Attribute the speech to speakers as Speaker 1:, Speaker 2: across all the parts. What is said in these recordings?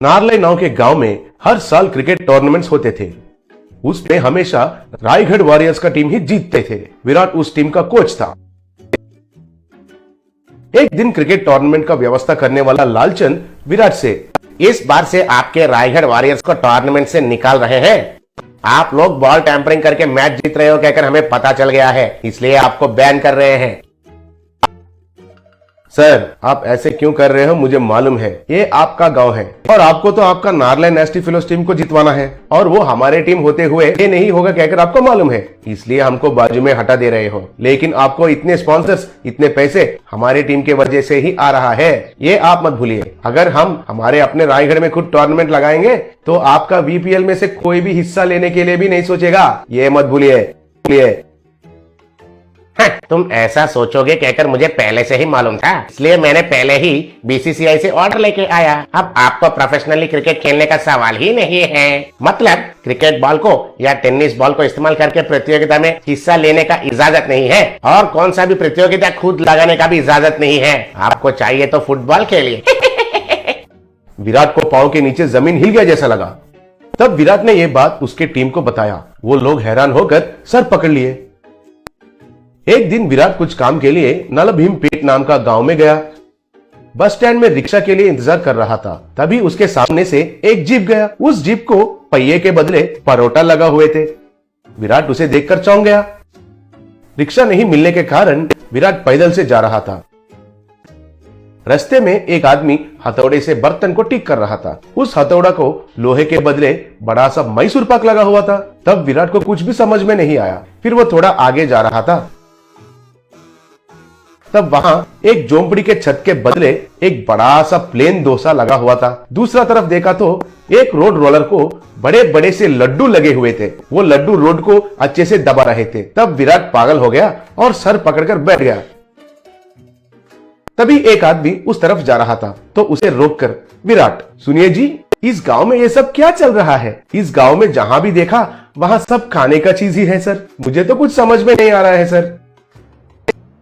Speaker 1: नारले नाव के गांव में हर साल क्रिकेट टूर्नामेंट्स होते थे। उसमें हमेशा रायगढ़ वॉरियर्स का टीम ही जीतते थे। विराट उस टीम का कोच था। एक दिन क्रिकेट टूर्नामेंट का व्यवस्था करने वाला लालचंद विराट से,
Speaker 2: इस बार से आपके रायगढ़ वॉरियर्स को टूर्नामेंट से निकाल रहे हैं। आप लोग बॉल टैंपरिंग करके मैच जीत रहे हो कहकर हमें पता चल गया है, इसलिए आपको बैन कर रहे हैं।
Speaker 1: सर आप ऐसे क्यों कर रहे हो? मुझे मालूम है ये आपका गांव है और आपको तो आपका नारले नेस्टी फिलोस टीम को जितवाना है और वो हमारे टीम होते हुए ये नहीं होगा कहकर आपको मालूम है, इसलिए हमको बाजू में हटा दे रहे हो। लेकिन आपको इतने स्पॉन्सर्स, इतने पैसे हमारी टीम के वजह से ही आ रहा है, ये आप मत भूलिए। अगर हम हमारे अपने रायगढ़ में खुद टूर्नामेंट लगाएंगे तो आपका वीपीएल में से कोई भी हिस्सा लेने के लिए भी नहीं सोचेगा, ये मत भूलिए।
Speaker 2: तुम ऐसा सोचोगे कहकर मुझे पहले से ही मालूम था, इसलिए मैंने पहले ही बीसीसीआई से ऑर्डर लेके आया। अब आपको प्रोफेशनली क्रिकेट खेलने का सवाल ही नहीं है। मतलब क्रिकेट बॉल को या टेनिस बॉल को इस्तेमाल करके प्रतियोगिता में हिस्सा लेने का इजाजत नहीं है और कौन सा भी प्रतियोगिता खुद लगाने का भी इजाजत नहीं है। आपको चाहिए तो फुटबॉल खेलिए।
Speaker 1: विराट को पांव के नीचे जमीन हिल गया जैसा लगा। तब विराट ने यह बात उसके टीम को बताया। वो लोग हैरान होकर सर पकड़ लिए। एक दिन विराट कुछ काम के लिए नलभीमपेट नाम का गांव में गया। बस स्टैंड में रिक्शा के लिए इंतजार कर रहा था। तभी उसके सामने से एक जीप गया। उस जीप को पहिए के बदले परोटा लगा हुए थे। विराट उसे देखकर चौंक गया। रिक्शा नहीं मिलने के कारण विराट पैदल से जा रहा था। रास्ते में एक आदमी हथौड़े से बर्तन को ठीक कर रहा था। उस हथौड़ा को लोहे के बदले बड़ा सा मैसूर पाक लगा हुआ था। तब विराट को कुछ भी समझ में नहीं आया। फिर वो थोड़ा आगे जा रहा था। तब वहां एक झोंपड़ी के छत के बदले एक बड़ा सा प्लेन डोसा लगा हुआ था। दूसरा तरफ देखा तो एक रोड रोलर को बड़े बड़े से लड्डू लगे हुए थे। वो लड्डू रोड को अच्छे से दबा रहे थे। तब विराट पागल हो गया और सर पकड़कर बैठ गया। तभी एक आदमी उस तरफ जा रहा था तो उसे रोककर, विराट सुनिए जी, इस गांव में ये सब क्या चल रहा है? इस गांव में जहां भी देखा वहां सब खाने का चीज ही है सर। मुझे तो कुछ समझ में नहीं आ रहा है सर।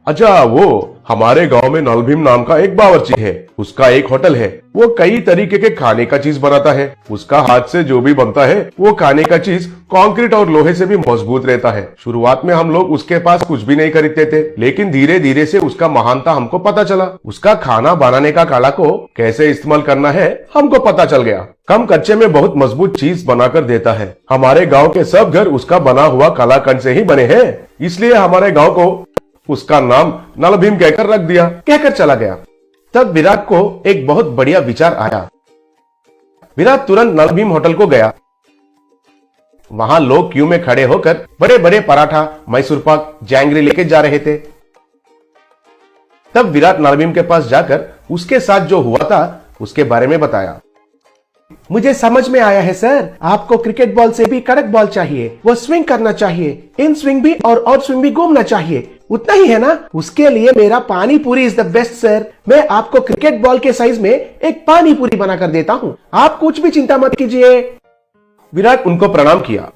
Speaker 1: अच्छा, वो हमारे गांव में नलभीम नाम का एक बावर्ची है। उसका एक होटल है। वो कई तरीके के खाने का चीज बनाता है। उसका हाथ से जो भी बनता है वो खाने का चीज कंक्रीट और लोहे से भी मजबूत रहता है। शुरुआत में हम लोग उसके पास कुछ भी नहीं खरीदते थे, लेकिन धीरे धीरे से उसका महानता हमको पता चला। उसका खाना बनाने का कला को कैसे इस्तेमाल करना है हमको पता चल गया। कम कच्चे में बहुत मजबूत चीज बनाकर देता है। हमारे गाँव के सब घर उसका बना हुआ कलाकंड से ही बने हैं, इसलिए हमारे गाँव को उसका नाम नलभीम कहकर रख दिया, कहकर चला गया। तब विराट को एक बहुत बढ़िया विचार आया। विराट तुरंत नलभीम होटल को गया। वहां लोग क्यू में खड़े होकर बड़े बड़े पराठा, मैसूर पाक, जैंगरी लेके जा रहे थे। तब विराट नलभीम के पास जाकर उसके साथ जो हुआ था उसके बारे में बताया।
Speaker 3: मुझे समझ में आया है सर, आपको क्रिकेट बॉल से भी कड़क बॉल चाहिए। वो स्विंग करना चाहिए, इन स्विंग भी और आउट स्विंग भी घूमना चाहिए, उतना ही है ना? उसके लिए मेरा पानी पूरी इज द बेस्ट सर। मैं आपको क्रिकेट बॉल के साइज में एक पानी पूरी बनाकर देता हूँ, आप कुछ भी चिंता मत कीजिए।
Speaker 1: विराट उनको प्रणाम किया।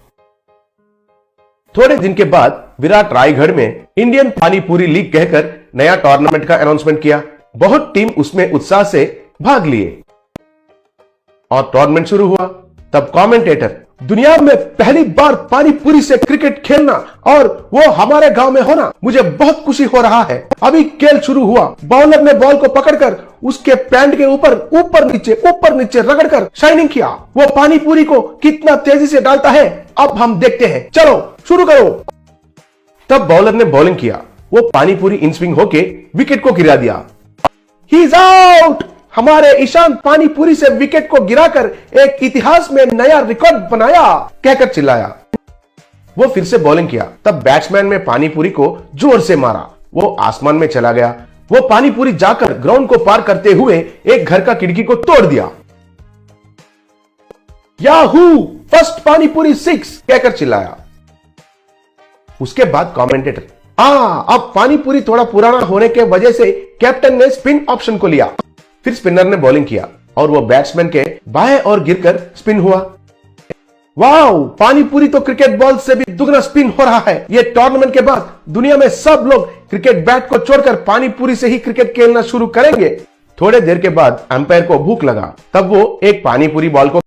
Speaker 1: थोड़े दिन के बाद विराट रायगढ़ में इंडियन पानी पूरी लीग कहकर नया टूर्नामेंट का अनाउंसमेंट किया। बहुत टीम उसमें उत्साह से भाग लिए और टूर्नामेंट शुरू हुआ। तब कमेंटेटर, दुनिया में पहली बार पानी पूरी से क्रिकेट खेलना और वो हमारे गांव में होना, मुझे बहुत खुशी हो रहा है। अभी खेल शुरू हुआ। बॉलर ने बॉल को पकड़कर उसके पैंट के ऊपर नीचे रगड़कर शाइनिंग किया। वो पानी पूरी को कितना तेजी से डालता है अब हम देखते हैं। चलो शुरू करो। तब बॉलर ने बॉलिंग किया। वो पानी पूरी इन स्विंग होके विकेट को गिरा दिया।
Speaker 3: He is out. हमारे ईशान पानीपुरी से विकेट को गिराकर एक इतिहास में नया रिकॉर्ड बनाया,
Speaker 1: कहकर चिल्लाया। वो फिर से बॉलिंग किया। तब बैट्समैन ने पानीपुरी को जोर से मारा। वो आसमान में चला गया। वो पानीपुरी जाकर ग्राउंड को पार करते हुए एक घर का खिड़की को तोड़ दिया।
Speaker 3: याहू, फर्स्ट पानीपुरी 6,
Speaker 1: कहकर चिल्लाया। उसके बाद कमेंटेटर,
Speaker 3: अब पानीपुरी थोड़ा पुराना होने के वजह से कैप्टन ने स्पिन ऑप्शन को लिया।
Speaker 1: फिर स्पिनर ने बॉलिंग किया और वो बैट्समैन के बाएं और गिरकर स्पिन हुआ।
Speaker 3: वाओ, पानीपुरी तो क्रिकेट बॉल से भी दुगना स्पिन हो रहा है। ये टूर्नामेंट के बाद दुनिया में सब लोग क्रिकेट बैट को छोड़कर पानीपुरी से ही क्रिकेट खेलना शुरू करेंगे।
Speaker 1: थोड़े देर के बाद अंपायर को भूख लगा, तब वो एक पानी पूरी बॉल को